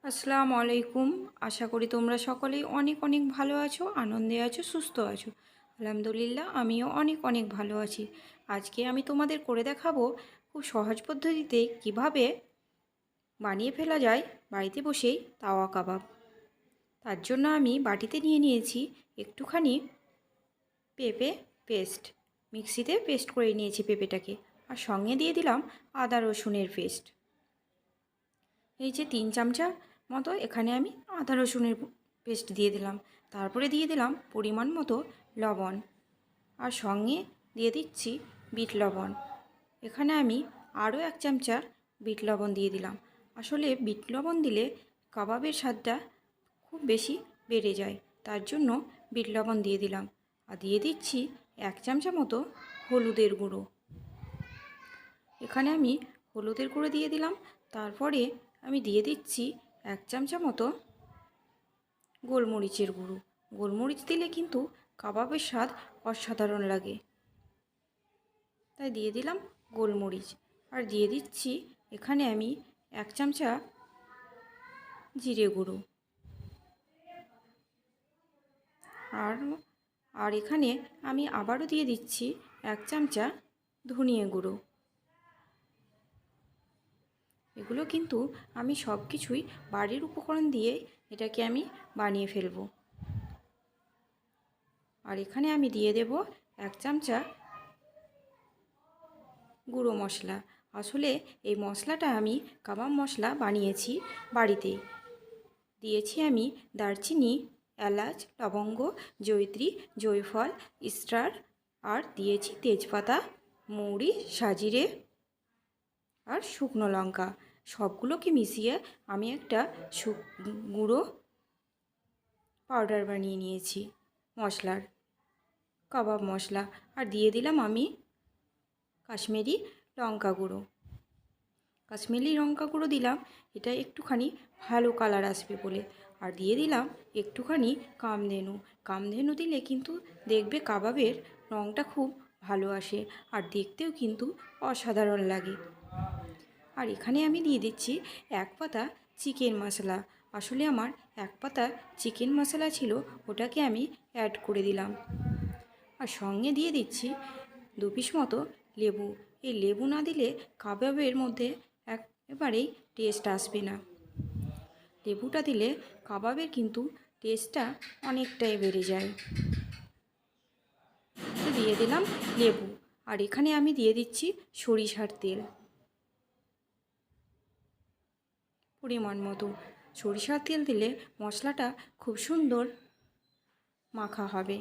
আসসালামু আলাইকুম। আশা করি তোমরা সকলেই অনেক অনেক ভালো আছো, আনন্দে আছো, সুস্থ আছো। আলহামদুলিল্লাহ আমিও অনেক অনেক ভালো আছি। আজকে আমি তোমাদের করে দেখাবো খুব সহজ পদ্ধতিতে কিভাবে বানিয়ে ফেলা যায় বাড়িতে বসেই তাওয়া কাবাব। তার জন্য আমি বাটিতে নিয়ে নিয়েছি একটুখানি পেঁপে পেস্ট। মিক্সিতে পেস্ট করে নিয়েছি পেঁপেটাকে, আর সঙ্গে দিয়ে দিলাম আদা রসুনের পেস্ট। এই যে 3 চামচা মতো এখানে আমি আদা রসুনের পেস্ট দিয়ে দিলাম। তারপরে দিয়ে দিলাম পরিমাণ মতো লবণ, আর সঙ্গে দিয়ে দিচ্ছি বিট লবণ। এখানে আমি আরও 1 চামচা বিট লবণ দিয়ে দিলাম। আসলে বিট লবণ দিলে কাবাবের স্বাদটা খুব বেশি বেড়ে যায়, তার জন্য বিট লবণ দিয়ে দিলাম। আর দিয়ে দিচ্ছি 1 চামচা মতো হলুদের গুঁড়ো। এখানে আমি হলুদের গুঁড়ো দিয়ে দিলাম। তারপরে আমি দিয়ে দিচ্ছি 1 চামচা মতো গোলমরিচের গুঁড়ো। গোলমরিচ দিলে কিন্তু কাবাবের স্বাদ অসাধারণ লাগে, তাই দিয়ে দিলাম গোলমরিচ। আর দিয়ে দিচ্ছি এখানে আমি 1 চামচা জিরে গুঁড়ো। আর আর এখানে আমি আবারও দিয়ে দিচ্ছি 1 চামচা ধনিয়া গুঁড়ো। এগুলো কিন্তু আমি সব কিছুই বাড়ির উপকরণ দিয়ে এটাকে আমি বানিয়ে ফেলবো। আর এখানে আমি দিয়ে দেব 1 চামচা গুঁড়ো মশলা। আসলে এই মশলাটা আমি কাবাব মশলা বানিয়েছি বাড়িতেই। দিয়েছি আমি দারচিনি, এলাচ, লবঙ্গ, জয়িত্রী, জয়ফল, স্টার, আর দিয়েছি তেজপাতা, মৌরি, সাজিরে আর শুকনো লঙ্কা। সবগুলোকে মিশিয়ে আমি একটা গুঁড়ো পাউডার বানিয়ে নিয়েছি মশলার, কাবাব মশলা। আর দিয়ে দিলাম আমি কাশ্মীরি লঙ্কা গুঁড়ো। কাশ্মীরি লঙ্কা গুঁড়ো দিলাম, এটা একটুখানি ভালো কালার আসবে বলে। আর দিয়ে দিলাম একটুখানি কামধেনু। কামধেনু দিলে কিন্তু দেখবে কাবাবের রঙটা খুব ভালো আসে, আর দেখতেও কিন্তু অসাধারণ লাগে। আর এখানে আমি দিয়ে দিচ্ছি 1 পাতা চিকেন মশলা। আসলে আমার 1 পাতা চিকেন মশলা ছিল, ওটাকে আমি অ্যাড করে দিলাম। আর সঙ্গে দিয়ে দিচ্ছি 2 পিস মতো লেবু। এই লেবু না দিলে কাবাবের মধ্যে একেবারেই টেস্ট আসবে না। লেবুটা দিলে কাবাবের কিন্তু টেস্টটা অনেকটাই বেড়ে যায়। তো দিয়ে দিলাম লেবু। আর এখানে আমি দিয়ে দিচ্ছি সরিষার তেল পরিমাণ মতো। সরিষার তেল দিলে মশলাটা খুব সুন্দর মাখা হবে,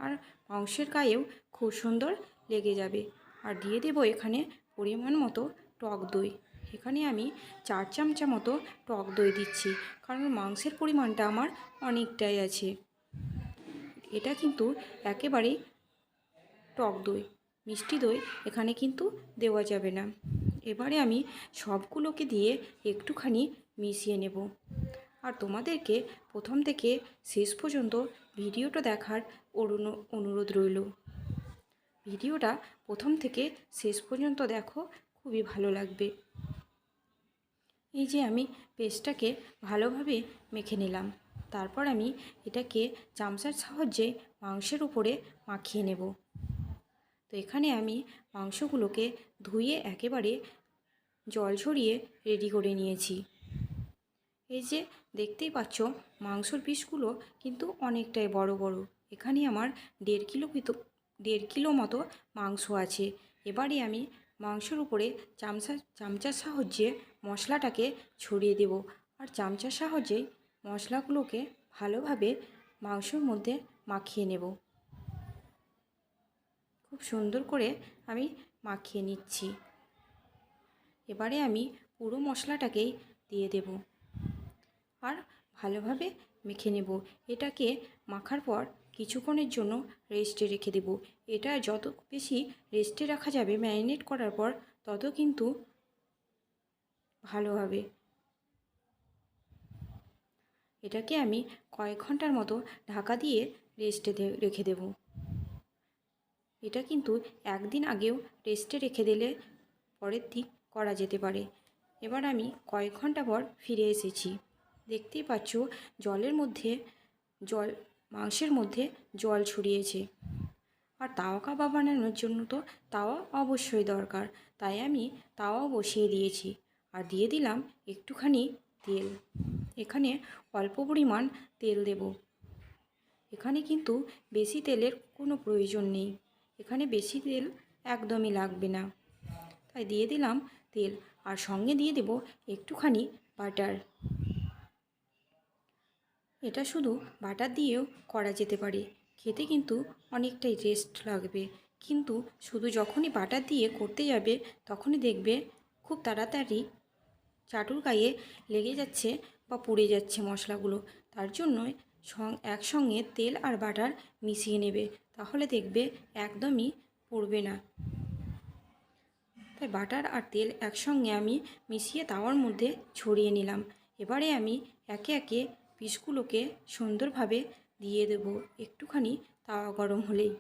আর মাংসের গায়েও খুব সুন্দর লেগে যাবে। আর দিয়ে দেব এখানে পরিমাণ মতো টক দই। এখানে আমি 4 চামচা মতো টক দই দিচ্ছি, কারণ মাংসের পরিমাণটা আমার অনেকটাই আছে। এটা কিন্তু একেবারেই টক দই, মিষ্টি দই এখানে কিন্তু দেওয়া যাবে না। এবারে আমি সবগুলোকে দিয়ে একটুখানি মিশিয়ে নেব। আর তোমাদেরকে প্রথম থেকে শেষ পর্যন্ত ভিডিওটা দেখার অনুরোধ রইল। ভিডিওটা প্রথম থেকে শেষ পর্যন্ত দেখো, খুবই ভালো লাগবে। এই যে আমি পেস্টটাকে ভালোভাবে মেখে নিলাম। তারপর আমি এটাকে চামচার সাহায্যে মাংসের উপরে মাখিয়ে নেব। তো এখানে আমি মাংসগুলোকে ধুয়ে একেবারে জল ঝরিয়ে রেডি করে নিয়েছি। এই যে দেখতেই পাচ্ছ মাংসর পিসগুলো কিন্তু অনেকটাই বড় বড়। এখানে আমার 1.5 কিলো মতো মাংস আছে। এবারে আমি মাংসের উপরে চামচার সাহায্যে মশলাটাকে ছড়িয়ে দেব। আর চামচার সাহায্যে মশলাগুলোকে ভালোভাবে মাংসের মধ্যে মাখিয়ে নেব। খুব সুন্দর করে আমি মাখিয়ে নিচ্ছি। এবারে আমি পুরো মশলাটাকেই দিয়ে দেব, আর ভালোভাবে মেখে নেব। এটাকে মাখার পর কিছুক্ষণের জন্য রেস্টে রেখে দেব। এটা যত বেশি রেস্টে রাখা যাবে ম্যারিনেট করার পর, তত কিন্তু ভালো হবে। এটাকে আমি কয়েক ঘন্টার মতো ঢাকা দিয়ে রেস্টে রেখে দেব। এটা কিন্তু একদিন আগেও রেস্টে রেখে দিলে পরের দিন করা যেতে পারে। এবার আমি কয়েক ঘন্টা পর ফিরে এসেছি। দেখতেই পাচ্ছ জলের মধ্যে জল মাংসের মধ্যে জল ছড়িয়েছে। আর তাওয়া কাবাব বানানোর জন্য তো তাওয়া অবশ্যই দরকার, তাই আমি তাওয়াও বসিয়ে দিয়েছি। আর দিয়ে দিলাম একটুখানি তেল। এখানে অল্প পরিমাণ তেল দেব। এখানে কিন্তু বেশি তেলের কোনো প্রয়োজন নেই, এখানে বেশি তেল একদমই লাগবে না। তাই দিয়ে দিলাম তেল, আর সঙ্গে দিয়ে দেব একটুখানি বাটার। এটা শুধু বাটার দিয়েও করা যেতে পারে, খেতে কিন্তু অনেকটাই টেস্ট লাগবে। কিন্তু শুধু যখনই বাটার দিয়ে করতে যাবে তখনই দেখবে খুব তাড়াতাড়ি চাটুর গায়ে লেগে যাচ্ছে বা পুড়ে যাচ্ছে মশলাগুলো। তার জন্যই একসঙ্গে তেল আর বাটার মিশিয়ে নেবে, তাহলে দেখবে একদমই পুড়বে না। তাই বাটার আর তেল একসঙ্গে আমি মিশিয়ে তাওয়ার মধ্যে ছড়িয়ে নিলাম। এবারে আমি একে একে পিসগুলোকে সুন্দরভাবে দিয়ে দেব একটুখানি তাওয়া গরম হলেই।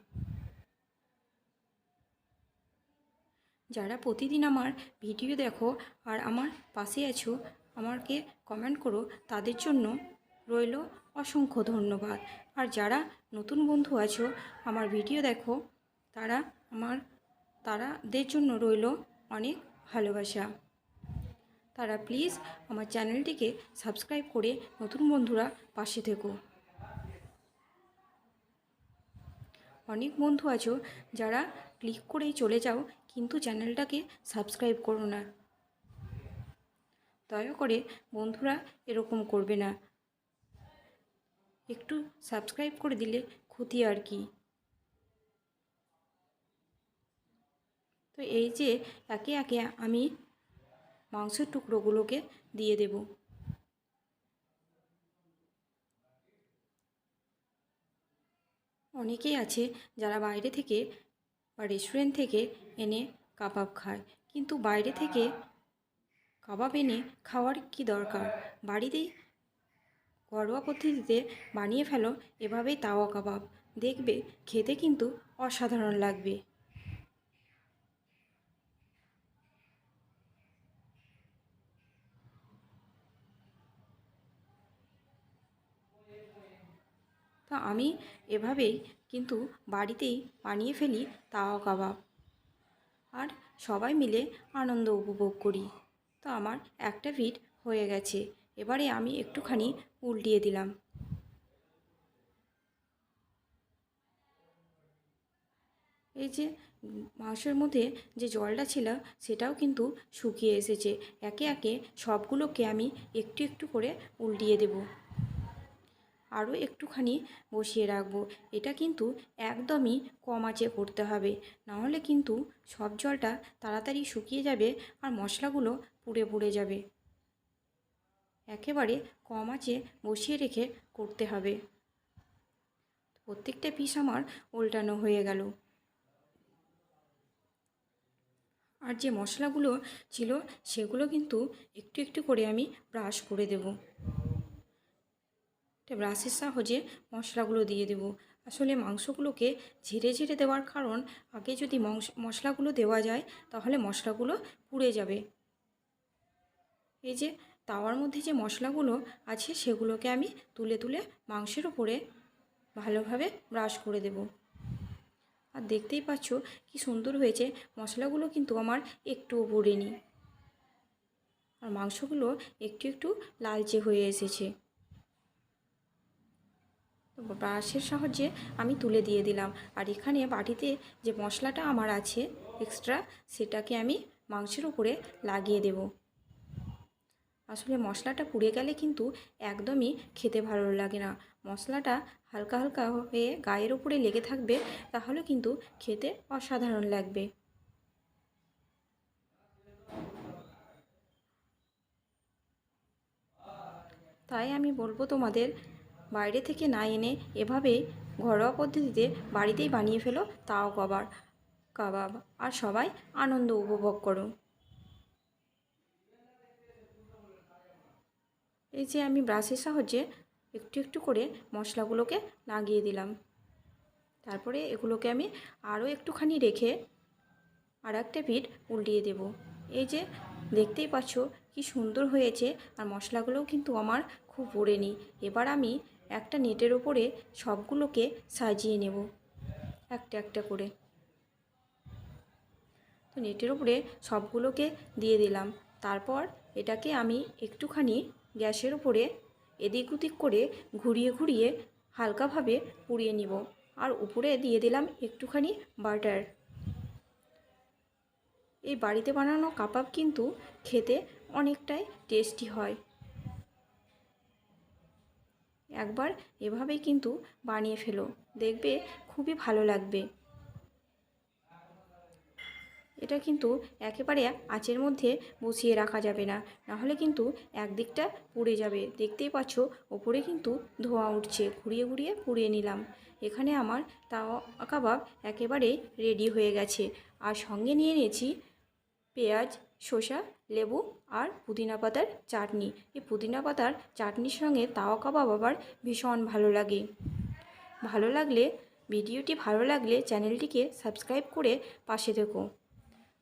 যারা প্রতিদিন আমার ভিডিও দেখো আর আমার পাশে আছো, আমাকে কমেন্ট করো, তাদের জন্য রইল অসংখ্য ধন্যবাদ। আর যারা নতুন বন্ধু আছো আমার ভিডিও দেখো, তারাদের জন্য রইল অনেক ভালোবাসা। তারা প্লিজ আমার চ্যানেলটিকে সাবস্ক্রাইব করে নতুন বন্ধুরা পাশে থেকো। অনেক বন্ধু আছো যারা ক্লিক করেই চলে যাও, কিন্তু চ্যানেলটাকে সাবস্ক্রাইব করো না। দয়া করে বন্ধুরা এরকম করবে না, একটু সাবস্ক্রাইব করে দিলে ক্ষতি আর কি। তো এই যে একে একে আমি মাংসের টুকরোগুলোকে দিয়ে দেব। অনেকেই আছে যারা বাইরে থেকে বা রেস্টুরেন্ট থেকে এনে কাবাব খায়, কিন্তু বাইরে থেকে কাবাব এনে খাওয়ার কি দরকার, বাড়িতেই ঘরোয়া পদ্ধতিতে বানিয়ে ফেলো এভাবেই তাওয়া কাবাব, দেখবে খেতে কিন্তু অসাধারণ লাগবে। তো আমি এভাবেই কিন্তু বাড়িতেই বানিয়ে ফেলি তাওয়া কাবাব, আর সবাই মিলে আনন্দ উপভোগ করি। তো আমার একটা পিঠ হয়ে গেছে, এবারে আমি একটুখানি উল্টিয়ে দিলাম। এই যে মাংসের মধ্যে যে জলটা ছিল সেটাও কিন্তু শুকিয়ে এসেছে। একে একে সবগুলোকে আমি একটু একটু করে উল্টিয়ে দেব। আরও একটুখানি বসিয়ে রাখবো। এটা কিন্তু একদমই কম আঁচে করতে হবে, নাহলে কিন্তু সব জলটা তাড়াতাড়ি শুকিয়ে যাবে আর মশলাগুলো পুড়ে পুড়ে যাবে। একেবারে কম আঁচে বসিয়ে রেখে করতে হবে। প্রত্যেকটা পিস আমার উল্টানো হয়ে গেল। আর যে মশলাগুলো ছিল সেগুলো কিন্তু একটু একটু করে আমি ব্রাশ করে দেব। ব্রাশের সাহায্যে মশলাগুলো দিয়ে দেব। আসলে মাংসগুলোকে ঝেড়ে ঝেড়ে দেওয়ার কারণ, আগে যদি মশলাগুলো দেওয়া যায় তাহলে মশলাগুলো পুড়ে যাবে। এই যে তাওয়ার মধ্যে যে মশলাগুলো আছে সেগুলোকে আমি তুলে তুলে মাংসের উপরে ভালোভাবে ব্রাশ করে দেব। আর দেখতেই পাচ্ছ কি সুন্দর হয়েছে, মশলাগুলো কিন্তু আমার একটুও পুড়েনি, আর মাংসগুলো একটু একটু লালচে হয়ে এসেছে। ব্রাশের সাহায্যে আমি তুলে দিয়ে দিলাম। আর এখানে বাটিতে যে মশলাটা আমার আছে এক্সট্রা, সেটাকে আমি মাংসের উপরে লাগিয়ে দেব। আসলে মশলাটা পুড়ে গেলে কিন্তু একদমই খেতে ভালো লাগে না। মশলাটা হালকা হালকা হয়ে গায়ের উপরে লেগে থাকবে, তাহলে কিন্তু খেতে অসাধারণ লাগবে। তাই আমি বলবো তোমাদের, বাইরে থেকে না এনে এভাবে ঘরোয়া পদ্ধতিতে বাড়িতেই বানিয়ে ফেলো তাওয়া কাবাব, আর সবাই আনন্দ উপভোগ করো। এই যে আমি ব্রাশের সাহায্যে একটু একটু করে মশলাগুলোকে লাগিয়ে দিলাম। তারপরে এগুলোকে আমি আরও একটুখানি রেখে আর একটা পিঠ উল্টিয়ে দেব। এই যে দেখতেই পাচ্ছ কি সুন্দর হয়েছে, আর মশলাগুলোও কিন্তু আমার খুব পড়েনি। এবার আমি একটা নেটের ওপরে সবগুলোকে সাজিয়ে নেব একটা একটা করে। তো নেটের উপরে সবগুলোকে দিয়ে দিলাম। তারপর এটাকে আমি একটুখানি গ্যাসের উপরে এদিক ওদিক করে ঘুরিয়ে ঘুরিয়ে হালকাভাবে পুড়িয়ে নিব। আর উপরে দিয়ে দিলাম একটুখানি বাটার। এই বাড়িতে বানানো কাবাব কিন্তু খেতে অনেকটাই টেস্টি হয়। একবার এভাবেই কিন্তু বানিয়ে ফেলো, দেখবে খুবই ভালো লাগবে। এটা কিন্তু একেবারে আঁচের মধ্যে বসিয়ে রাখা যাবে না, নাহলে কিন্তু একদিকটা পুড়ে যাবে। দেখতেই পাচ্ছ ওপরে কিন্তু ধোঁয়া উঠছে। ঘুরিয়ে ঘুরিয়ে পুড়িয়ে নিলাম। এখানে আমার তাওয়া কাবাব একেবারে রেডি হয়ে গেছে। আর সঙ্গে নিয়ে নিয়েছি পেঁয়াজ, শসা, লেবু আর পুদিনা পাতার চাটনি। এই পুদিনা পাতার চাটনির সঙ্গে তাওয়া কাবাব আবার ভীষণ ভালো লাগে। ভিডিওটি ভালো লাগলে চ্যানেলটিকে সাবস্ক্রাইব করে পাশে থেকো।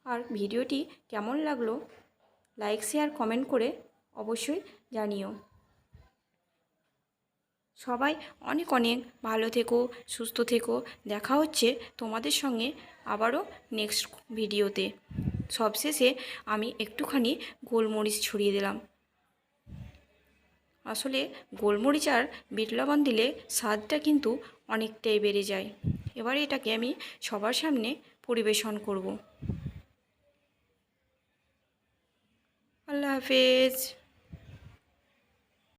আর ভিডিওটি কেমন লাগলো লাইক শেয়ার কমেন্ট করে অবশ্যই জানিও। সবাই অনেক অনেক ভালো থেকো, সুস্থ থেকো। দেখা হচ্ছে তোমাদের সঙ্গে আবারও নেক্সট ভিডিওতে। সবশেষে আমি একটুখানি গোলমরিচ ছড়িয়ে দিলাম। আসলে গোলমরিচ আর বিট লবণ দিলে স্বাদটা কিন্তু অনেকটাই বেড়ে যায়। এবারে এটাকে আমি সবার সামনে পরিবেশন করব। আল্লাহ হাফেজ।